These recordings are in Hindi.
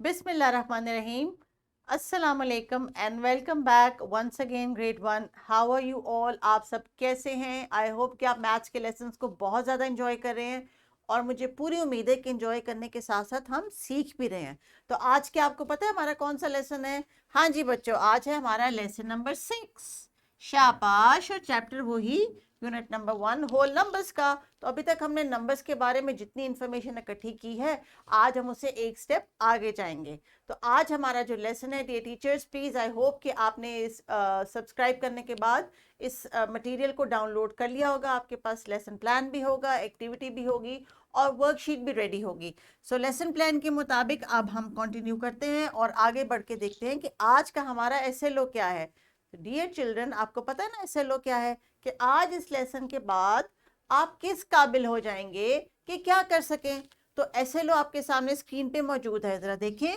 Bismillahirrahmanirrahim. Assalamu alaikum and welcome back once again grade 1. How are you all? आप सब कैसे हैं? आई होप कि आप मैथ्स के लेसन्स को बहुत ज़्यादा एंजॉय कर रहे हैं और मुझे पूरी उम्मीद है कि एंजॉय करने के साथ साथ हम सीख भी रहे हैं। तो आज क्या आपको पता है हमारा कौन सा लेसन है? हाँ जी बच्चों, आज है हमारा लेसन नंबर 6। शाबाश। और चैप्टर वही यूनिट नंबर 1 होल नंबर्स का। तो अभी तक हमने नंबर्स के बारे में जितनी इंफॉर्मेशन इकट्ठी की है, आज हम उसे एक स्टेप आगे जाएंगे। तो आज हमारा जो लेसन है, dear teachers, please I hope कि आपने इस सब्सक्राइब करने के बाद इस मटेरियल को डाउनलोड कर लिया होगा। आपके पास लेसन प्लान भी होगा, एक्टिविटी भी होगी और वर्कशीट भी रेडी होगी। सो लेसन प्लान के मुताबिक अब हम कंटिन्यू करते हैं और आगे बढ़ के देखते हैं कि आज का हमारा एसएलओ क्या है। डियर चिल्ड्रन, आपको पता है ना एसएलओ क्या है? कि आज इस लेसन के बाद आप किस काबिल हो जाएंगे कि क्या कर सकें। तो एसएलओ आपके सामने स्क्रीन पे मौजूद है, जरा देखें।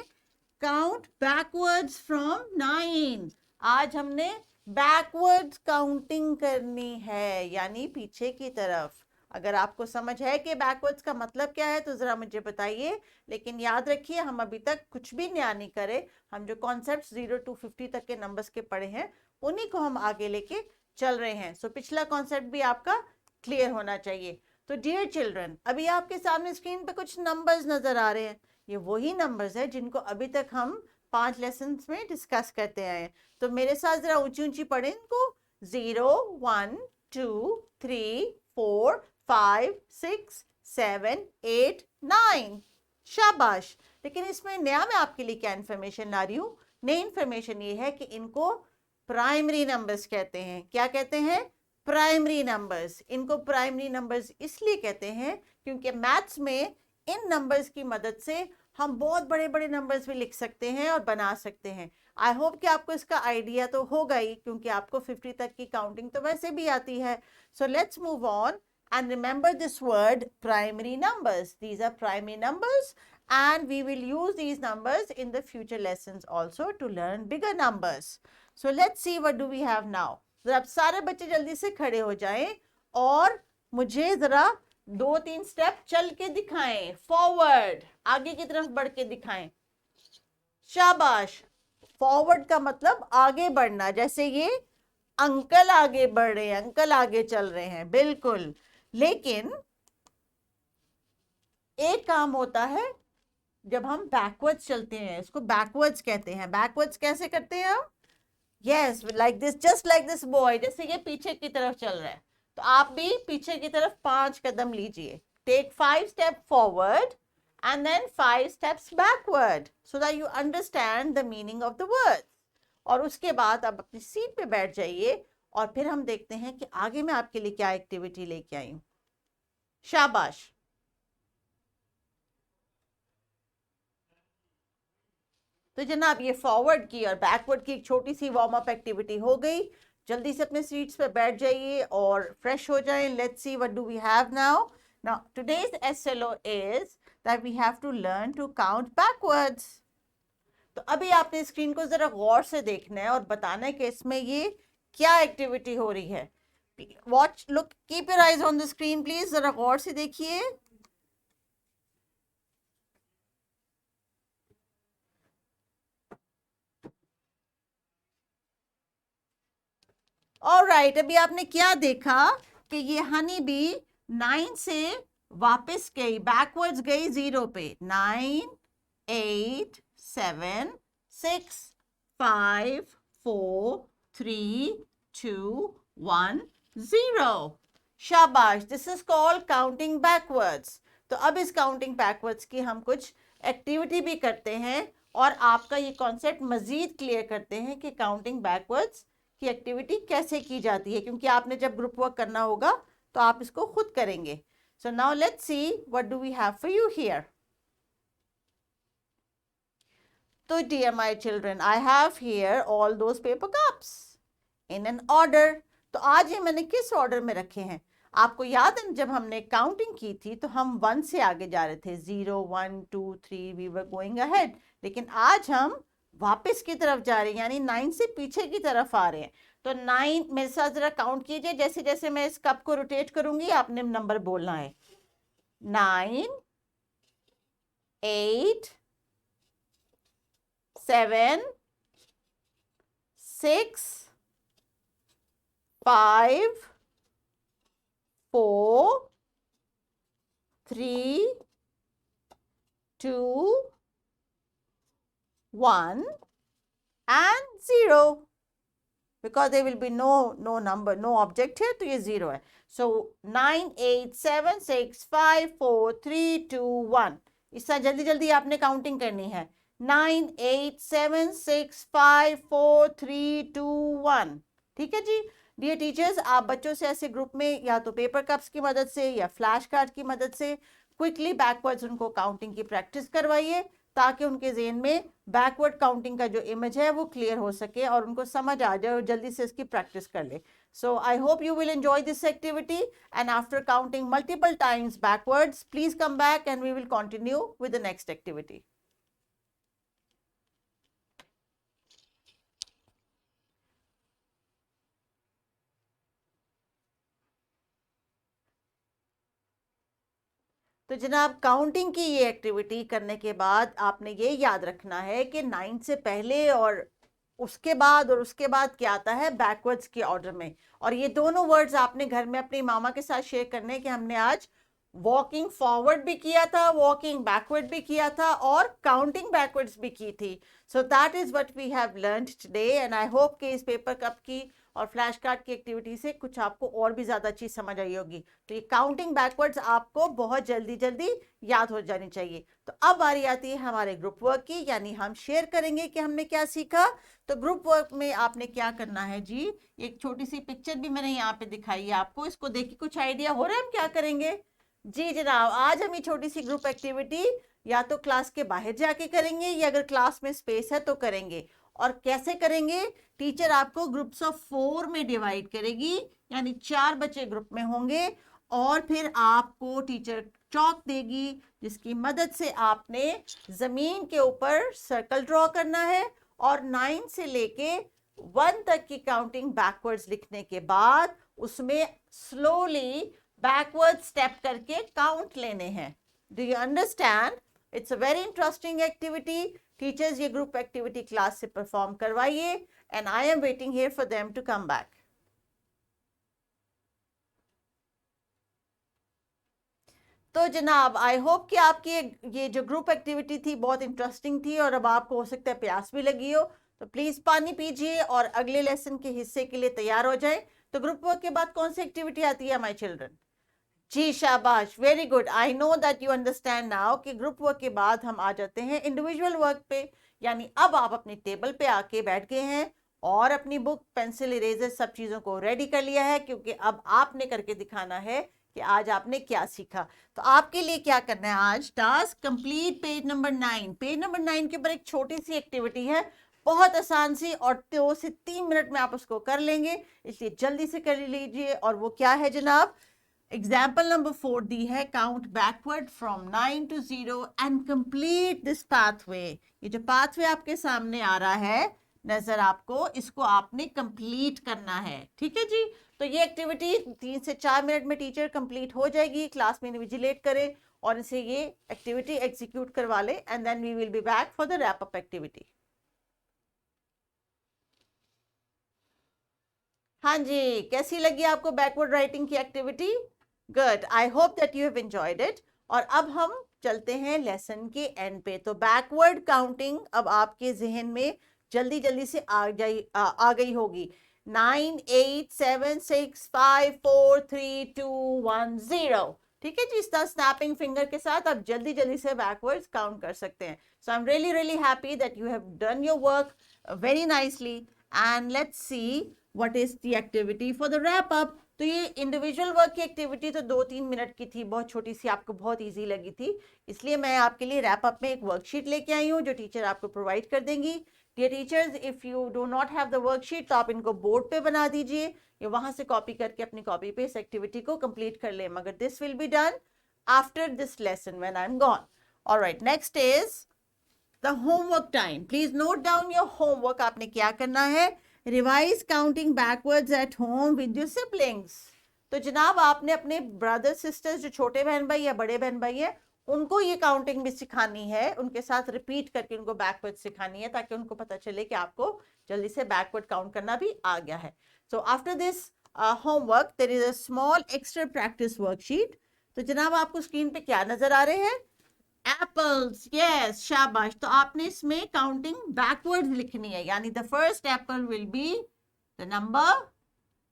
Count backwards from 9। आज हमने बैकवर्ड्स काउंटिंग करनी है, यानी पीछे की तरफ। अगर आपको समझ है कि बैकवर्ड्स का मतलब क्या है तो जरा मुझे बताइए। लेकिन याद रखिए, हम अभी तक कुछ भी नया नहीं करे। हम जो कॉन्सेप्ट 0 to 50 तक के नंबर्स के पढ़े हैं उन्हीं को हम आगे लेके चल रहे हैं। सो पिछला कॉन्सेप्ट भी आपका क्लियर होना चाहिए। तो डियर चिल्ड्रन, अभी आपके सामने स्क्रीन पे कुछ नंबर्स नजर आ रहे हैं। ये वही नंबर्स है जिनको अभी तक हम 5 लेसन में डिस्कस करते आए हैं। तो मेरे साथ जरा ऊंची ऊंची पढ़े इनको। 0 1 2 3 4 5 6 7 8 9। शाबाश। लेकिन इसमें नया मैं आपके लिए क्या इन्फॉर्मेशन ला रही हूँ? नई इन्फॉर्मेशन ये है कि इनको प्राइमरी नंबर्स कहते हैं। क्या कहते हैं? Primary numbers. इनको प्राइमरी नंबर्स इसलिए कहते हैं क्योंकि मैथ्स में इन नंबर्स की मदद से हम बहुत बड़े बड़े नंबर्स भी लिख सकते हैं और बना सकते हैं। आई होप कि आपको इसका आइडिया तो होगा ही, क्योंकि आपको 50 तक की काउंटिंग तो वैसे भी आती है। So let's move on and remember this word primary numbers. These are primary numbers and we will use these numbers in the future lessons also to learn bigger numbers. So let's see what do we have now. जरा अब सारे बच्चे जल्दी से खड़े हो जाएं और मुझे जरा 2-3 स्टेप चल के दिखाएं। फॉरवर्ड, आगे की तरफ बढ़ के दिखाएं। शाबाश। फॉरवर्ड का मतलब आगे बढ़ना। जैसे ये अंकल आगे बढ़ रहे हैं, अंकल आगे चल रहे हैं, बिल्कुल। लेकिन एक काम होता है जब हम बैकवर्ड्स चलते हैं, इसको बैकवर्ड्स कहते हैं। बैकवर्ड्स कैसे करते हैं हम? Yes, like this, just like this boy. जैसे ये पीछे की तरफ चल रहा है तो आप भी पीछे की तरफ 5 कदम लीजिए। Take 5 step forward and then 5 steps backward so that you understand the meaning of the words. और उसके बाद आप अपनी सीट पे बैठ जाइए और फिर हम देखते हैं कि आगे मैं आपके लिए क्या एक्टिविटी लेके आई हूं। शाबाश। तो जनाब, ये फॉरवर्ड की और बैकवर्ड की एक छोटी सी वार्म अप एक्टिविटी हो गई। जल्दी से अपने सीट्स पे बैठ जाइए और फ्रेश हो जाएं। Let's see what do we have now. Now today's SLO is that we have to learn to count backwards. तो अभी आपने स्क्रीन को जरा गौर से देखना है और बताना है कि इसमें ये क्या एक्टिविटी हो रही है। Watch, look, keep your eyes on the screen please. जरा गौर से देखिए। ऑलराइट, अभी आपने क्या देखा कि ये हनी बी 9 से वापस गई, बैकवर्ड्स गई 0 पे। 9 8 7 6 5 4 3 2 1 0। शाबाश। This is called counting backwards. तो अब इस काउंटिंग बैकवर्ड्स की हम कुछ एक्टिविटी भी करते हैं और आपका ये कॉन्सेप्ट मजीद क्लियर करते हैं कि काउंटिंग बैकवर्ड्स की एक्टिविटी कैसे की जाती है, क्योंकि आपने जब ग्रुप वर्क करना होगा तो आप इसको खुद करेंगे। So now let's see what do we have for you here. तो dear my children, I have here all those paper cups in an order. तो आज ये मैंने किस ऑर्डर में रखे हैं? आपको याद है जब हमने काउंटिंग की थी तो हम 1 से आगे जा रहे थे। 0 1 2 3 वी वर गोइंग अहेड। लेकिन आज हम वापस की तरफ जा रहे हैं, यानी 9 से पीछे की तरफ आ रहे हैं। तो 9 मेरे साथ जरा काउंट कीजिए। जैसे जैसे मैं इस कप को रोटेट करूंगी आपने नंबर बोलना है। 9 8 7 6 5 4 3 2 1 and 0, because there will be no number, no object here, तो ये 0 है. So 9 8 7 6 5 4 3 2 1. इस तरह जल्दी जल्दी आपने काउंटिंग करनी है. 9 8 7 6 5 4 3 2 1. ठीक है जी. डियर टीचर्स, आप बच्चों से ऐसे ग्रुप में या तो पेपर कप्स की मदद से या फ्लैश कार्ड की मदद से क्विकली बैकवर्ड्स उनको काउंटिंग की प्रैक्टिस करवाइए, ताकि उनके ज़हन में बैकवर्ड काउंटिंग का जो इमेज है वो क्लियर हो सके और उनको समझ आ जाए और जल्दी से इसकी प्रैक्टिस कर ले. So I hope you will enjoy this activity, and after counting multiple times backwards, please come back and we will continue with the next activity. तो जनाब, काउंटिंग की ये एक्टिविटी करने के बाद आपने ये याद रखना है कि 9 से पहले और उसके बाद क्या आता है बैकवर्ड्स के ऑर्डर में. और ये दोनों वर्ड्स आपने घर में अपनी मामा के साथ शेयर करने कि हमने आज वॉकिंग फॉरवर्ड भी किया था, वॉकिंग बैकवर्ड भी किया था और काउंटिंग बैकवर्ड्स भी की थी. So that is what we have learned today, and I hope कि इस पेपर कप की और फ्लैश कार्ड की एक्टिविटी से कुछ आपको और भी ज़्यादा अच्छी समझ आई होगी. तो ये काउंटिंग बैकवर्ड्स आपको बहुत जल्दी जल्दी याद हो जानी चाहिए. तो अब बारी आती है हमारे ग्रुप वर्क की, यानी हम शेयर करेंगे कि हमने क्या सीखा. तो ग्रुप वर्क में आपने क्या करना है जी, एक छोटी सी पिक्चर भी मैंने यहाँ पे दिखाई है आपको, इसको देख के कुछ आइडिया हो रहा है हम क्या करेंगे. जी जनाब, आज हम ये छोटी सी ग्रुप एक्टिविटी या तो क्लास के बाहर जाके करेंगे या अगर क्लास में स्पेस है तो करेंगे. और कैसे करेंगे, टीचर आपको ग्रुप्स ऑफ 4 में डिवाइड करेगी, यानी 4 बच्चे ग्रुप में होंगे और फिर आपको टीचर चौक देगी जिसकी मदद से आपने जमीन के ऊपर सर्कल ड्रॉ करना है और 9 से लेके 1 तक की काउंटिंग बैकवर्ड्स लिखने के बाद उसमें स्लोली बैकवर्ड स्टेप करके काउंट लेने हैं. Do you understand? It's a very interesting activity. Teachers ये ग्रुप एक्टिविटी क्लास से परफॉर्म करवाइए, and I am waiting here for them to come back. तो जनाब, आई होप कि आपकी ये जो ग्रुप एक्टिविटी थी बहुत इंटरेस्टिंग थी और अब आपको हो सकता है प्यास भी लगी हो, तो प्लीज पानी पीजिए और अगले लेसन के हिस्से के लिए तैयार हो जाए. तो ग्रुप वर्क के बाद कौन सी एक्टिविटी आती है माय चिल्ड्रन? जी शाबाश, very good. I know that you understand now कि ग्रुप वर्क के बाद हम आ जाते हैं इंडिविजुअल वर्क पे, यानी अब आप अपनी टेबल पे आके बैठ गए हैं और अपनी बुक, पेंसिल, इरेजर सब चीज़ों को रेडी कर लिया है, क्योंकि अब आपने करके दिखाना है कि आज आपने क्या सीखा. तो आपके लिए क्या करना है आज, task complete page number 9. Page number 9 के ऊपर एक छोटी सी एक्टिविटी है, बहुत आसान सी, और 2 से 3 मिनट में आप उसको कर लेंगे, इसलिए जल्दी से कर लीजिए. और वो क्या है जनाब, एग्जाम्पल नंबर 4 दी है, count backward from 9 to 0 and complete this pathway. ये जो पाथवे आपके सामने आ रहा है नजर आपको, इसको आपने कंप्लीट करना है. ठीक है जी. तो ये एक्टिविटी 3 से 4 मिनट में टीचर कंप्लीट हो जाएगी, क्लास में इन्विजिलेट करे और इसे ये एक्टिविटी एग्जीक्यूट करवा ले, and then we will be back for the wrap up activity. हाँ जी, कैसी लगी आपको बैकवर्ड राइटिंग की activity? Good, I hope that you have enjoyed it. और अब हम चलते हैं लेसन के एंड पे. तो बैकवर्ड काउंटिंग अब आपके जहन में जल्दी जल्दी से आ गई होगी. 9 8 7 6 5 4 3 2 1 0. ठीक है जी. इस तरह स्नैपिंग फिंगर के साथ आप जल्दी जल्दी से बैकवर्ड्स काउंट कर सकते हैं. So I am really really happy that you have done your work very nicely. And let's see what is the activity for the wrap up. तो ये इंडिविजुअल वर्क की एक्टिविटी तो 2-3 मिनट की थी, बहुत छोटी सी, आपको बहुत इजी लगी थी, इसलिए मैं आपके लिए रैप अप में एक वर्कशीट लेके आई हूँ जो टीचर आपको प्रोवाइड कर देंगी. Dear teachers, if you do not have the worksheet तो आप इनको बोर्ड पे बना दीजिए या वहां से कॉपी करके अपनी कॉपी पे इस एक्टिविटी को कंप्लीट कर ले, मगर this will be done after this lesson when I am gone. Alright, next is the homework time. Please note down your homework. आपने क्या करना है, revise counting backwards at home with your siblings. तो जनाब, आपने अपने ब्रदर सिस्टर्स, जो छोटे बहन भाई या बड़े बहन भाई है, उनको ये काउंटिंग भी सिखानी है, उनके साथ रिपीट करके उनको बैकवर्ड सिखानी है, ताकि उनको पता चले कि आपको जल्दी से बैकवर्ड काउंट करना भी आ गया है. So after this homework there is a small extra practice worksheet. तो जनाब आपको स्क्रीन पे क्या नजर आ रहे हैं? एप्पल्स. यस, शाबाश. तो आपने इसमें काउंटिंग बैकवर्ड लिखनी है, यानी the first Apple will be the number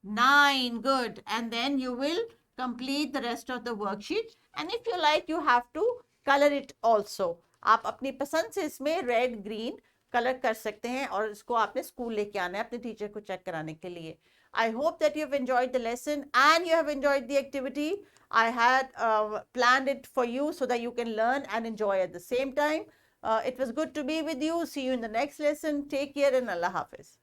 9. Good. And then you will complete the rest of the worksheet. And if you like, you have to color it also. आप अपनी पसंद से इसमें रेड ग्रीन कलर कर सकते हैं, और इसको आपने स्कूल लेके आना है अपने टीचर को चेक कराने के लिए. I hope that you have enjoyed the lesson and you have enjoyed the activity. I had planned it for you so that you can learn and enjoy at the same time. It was good to be with you. See you in the next lesson. Take care and Allah Hafiz.